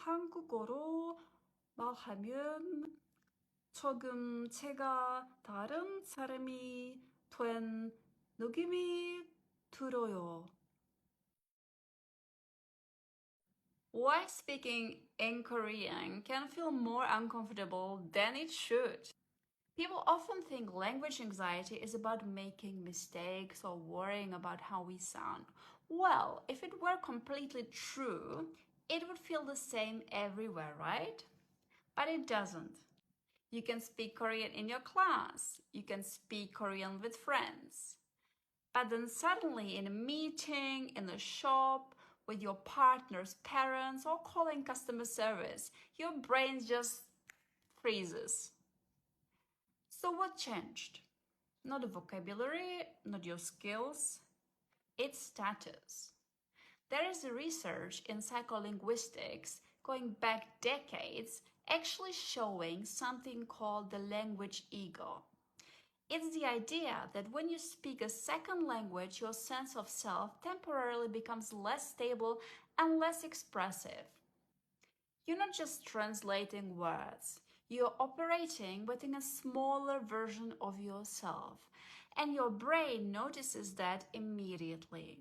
한국어로 말하면 조금 제가 다른 사람이 된 느낌이 들어요. Why speaking in Korean can feel more uncomfortable than it should? People often think language anxiety is about making mistakes or worrying about how we sound. Well, if it were completely true, it would feel the same everywhere, right? But it doesn't. You can speak Korean in your class. You can speak Korean with friends. But then suddenly in a meeting, in the shop, with your partner's parents, or calling customer service, your brain just freezes. So what changed? Not the vocabulary, not your skills, it's status. There is research in psycholinguistics going back decades actually showing something called the language ego. It's the idea that when you speak a second language, your sense of self temporarily becomes less stable and less expressive. You're not just translating words, you're operating within a smaller version of yourself, and your brain notices that immediately.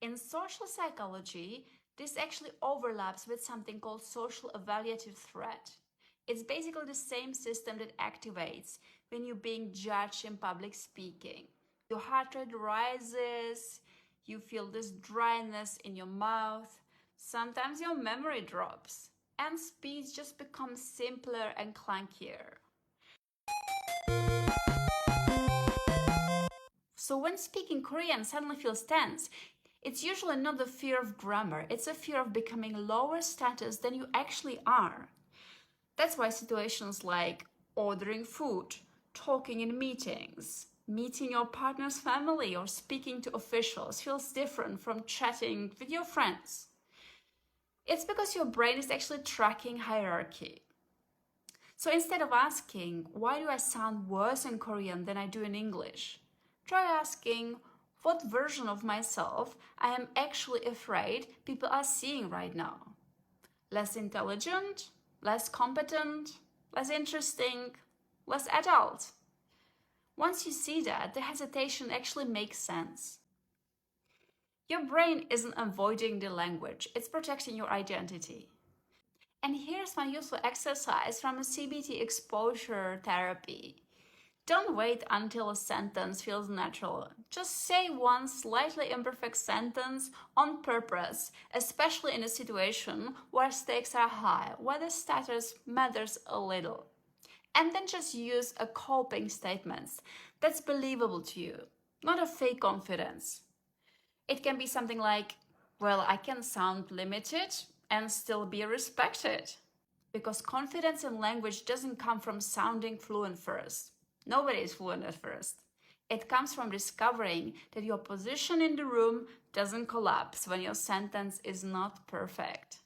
In social psychology, this actually overlaps with something called social evaluative threat. It's basically the same system that activates when you're being judged in public speaking. Your heart rate rises, you feel this dryness in your mouth, sometimes your memory drops, and speech just becomes simpler and clunkier. So when speaking Korean suddenly feels tense, it's usually not the fear of grammar, it's a fear of becoming lower status than you actually are. That's why situations like ordering food, talking in meetings, meeting your partner's family, or speaking to officials feels different from chatting with your friends. It's because your brain is actually tracking hierarchy. So instead of asking, why do I sound worse in Korean than I do in English? Try asking, what version of myself I am actually afraid people are seeing right now? Less intelligent? Less competent? Less interesting? Less adult? Once you see that, the hesitation actually makes sense. Your brain isn't avoiding the language, it's protecting your identity. And here's one useful exercise from a CBT exposure therapy. Don't wait until a sentence feels natural. Just say one slightly imperfect sentence on purpose, especially in a situation where stakes are high, where the status matters a little. And then just use a coping statement that's believable to you, not a fake confidence. It can be something like, well, I can sound limited and still be respected. Because confidence in language doesn't come from sounding fluent first. Nobody is fluent at first. It comes from discovering that your position in the room doesn't collapse when your sentence is not perfect.